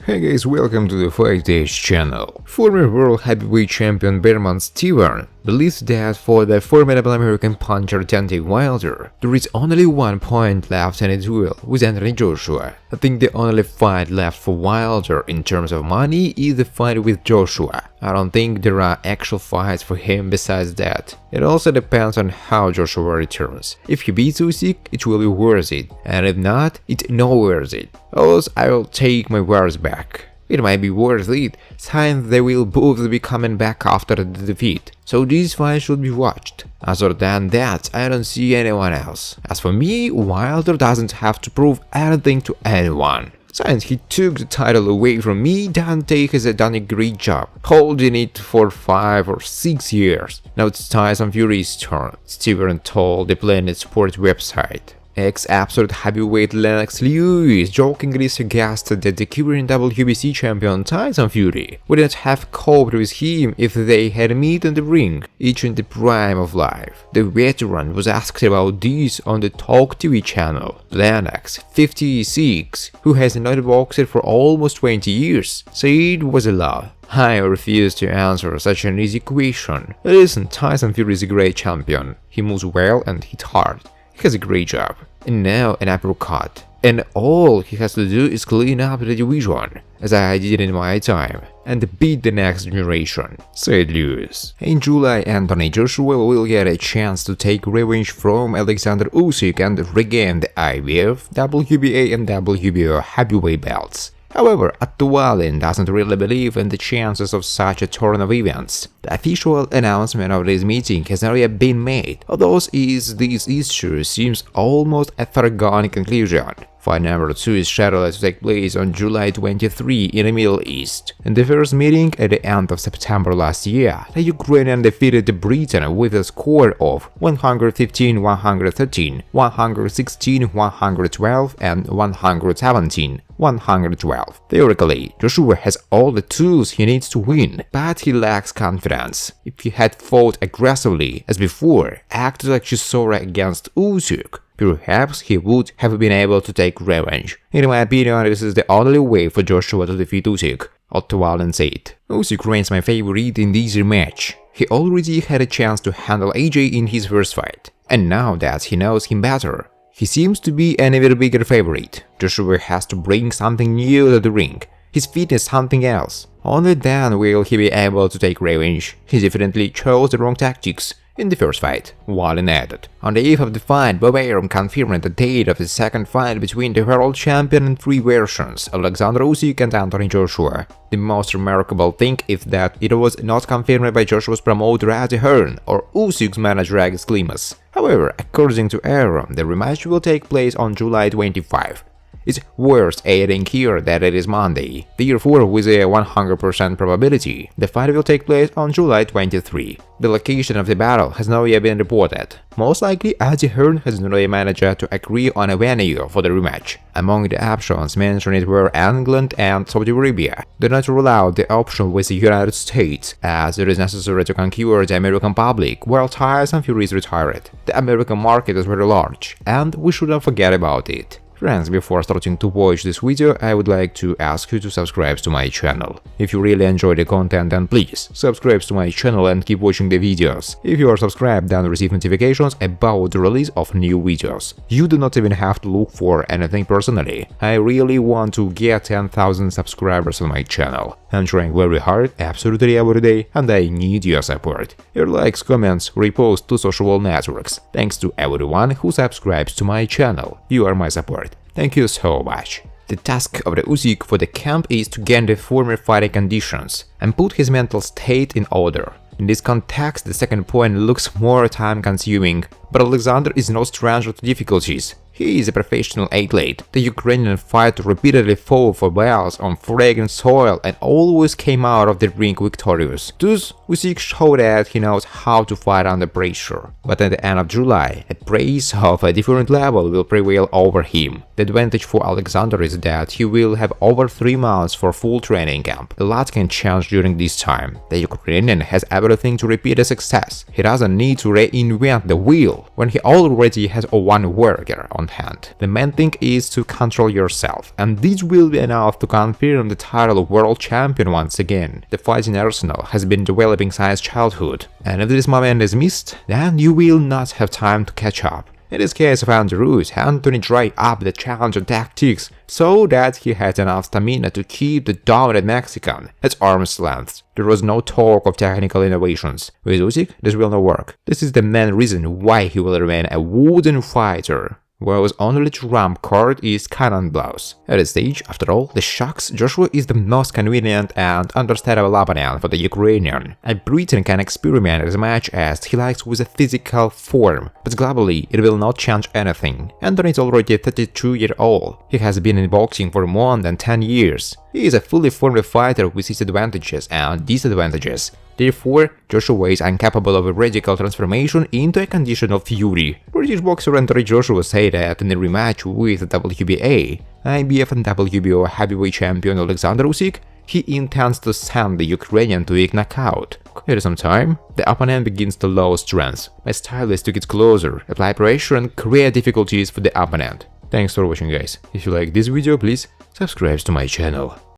Hey guys, welcome to the Fight Days channel. Former World Heavyweight Champion Berman Steven believes that for the formidable American puncher Deontay Wilder, there is only 1 point left in a duel with Anthony Joshua. I think the only fight left for Wilder in terms of money is the fight with Joshua. I don't think there are actual fights for him besides that. It also depends on how Joshua returns. If he beats Usyk, it will be worth it, and if not, it's not worth it. Else, I will take my words back. It might be worth it, since they will both be coming back after the defeat, so this fight should be watched. Other than that, I don't see anyone else. As for me, Wilder doesn't have to prove anything to anyone. Since he took the title away from me, Deontay has done a great job, holding it for 5 or 6 years. Now it's Tyson Fury's turn, Steven told the Planet Sports website. Ex-absolute heavyweight Lennox Lewis jokingly suggested that the current WBC champion Tyson Fury wouldn't have coped with him if they had met in the ring, each in the prime of life. The veteran was asked about this on the Talk TV channel. Lennox, 56, who has not boxed for almost 20 years, said it was a lie. I refuse to answer such an easy question. Listen, Tyson Fury is a great champion. He moves well and hits hard. He has a great job, and now an uppercut, and all he has to do is clean up the division, as I did in my time, and beat the next generation, said Lewis. In July, Anthony Joshua will get a chance to take revenge from Alexander Usyk and regain the IBF, WBA and WBO heavyweight belts. However, Tuvalin doesn't really believe in the chances of such a turn of events. The official announcement of this meeting has not yet been made, although this issue seems almost a foregone conclusion. Fight number 2 is scheduled to take place on July 23 in the Middle East. In the first meeting at the end of September last year, the Ukrainian defeated Britain with a score of 115-113, 116-112 and 117-112. Theoretically, Joshua has all the tools he needs to win, but he lacks confidence. If he had fought aggressively as before, acted like chisora against Usyk, perhaps he would have been able to take revenge. In my opinion, this is the only way for Joshua to defeat Usyk, Tuvalin said. Usyk remains my favorite in this rematch. He already had a chance to handle AJ in his first fight, and now that he knows him better, he seems to be an even bigger favorite. Joshua has to bring something new to the ring. His fitness is something else. Only then will he be able to take revenge. He definitely chose the wrong tactics in the first fight, Wallin added. On the eve of the fight, Bob Arum confirmed the date of the second fight between the world champion in 3 versions, Alexander Usyk and Anthony Joshua. The most remarkable thing is that it was not confirmed by Joshua's promoter as a hearn or Usyk's manager Agus Klimas. However, according to Arum, the rematch will take place on July 25. It's worth adding here that it is Monday, therefore with a 100% probability, the fight will take place on July 23. The location of the battle has not yet been reported. Most likely, Eddie Hearn has not managed to agree on a venue for the rematch. Among the options mentioned were England and Saudi Arabia. Do not rule out the option with the United States, as it is necessary to conquer the American public while Tyson Fury is retired. The American market is very large, and we shouldn't forget about it. Friends, before starting to watch this video, I would like to ask you to subscribe to my channel. If you really enjoy the content, then please subscribe to my channel and keep watching the videos. If you are subscribed, then receive notifications about the release of new videos. You do not even have to look for anything personally. I really want to get 10,000 subscribers on my channel. I'm trying very hard, absolutely every day, and I need your support. Your likes, comments, reposts to social networks. Thanks to everyone who subscribes to my channel. You are my support. Thank you so much. The task of the Usyk for the camp is to gain the former fighting conditions and put his mental state in order. In this context, the second point looks more time-consuming, but Alexander is no stranger to difficulties. He is a professional athlete. The Ukrainian fighter repeatedly fought for belts on fragrant soil and always came out of the ring victorious. Thus, Usyk showed that he knows how to fight under pressure. But at the end of July, a praise of a different level will prevail over him. The advantage for Alexander is that he will have over 3 months for full training camp. A lot can change during this time. The Ukrainian has everything to repeat a success. He doesn't need to reinvent the wheel when he already has one worker on one hand. The main thing is to control yourself, and this will be enough to confirm the title of world champion once again. The fighting arsenal has been developing since childhood, and if this moment is missed, then you will not have time to catch up. In this case of Andrews, Anthony tried up the challenge and tactics so that he had enough stamina to keep the dominant Mexican at arm's length. There was no talk of technical innovations. With Usyk, this will not work. This is the main reason why he will remain a wooden fighter, whereas only trump card is cannon blows. At this stage, after all, the shocks, Joshua is the most convenient and understandable opponent for the Ukrainian. A Briton can experiment as much as he likes with a physical form, but globally it will not change anything. Anthony is already 32-year-old. He has been in boxing for more than 10 years. He is a fully formed fighter with his advantages and disadvantages. Therefore, Joshua is incapable of a radical transformation into a condition of Fury. British boxer Anthony Joshua said that in a rematch with WBA, IBF and WBO heavyweight champion Alexander Usyk, he intends to send the Ukrainian to a knockout. After some time, the opponent begins to lose strength. My style is to get closer, apply pressure and create difficulties for the opponent. Thanks for watching, guys. If you like this video, please subscribe to my channel.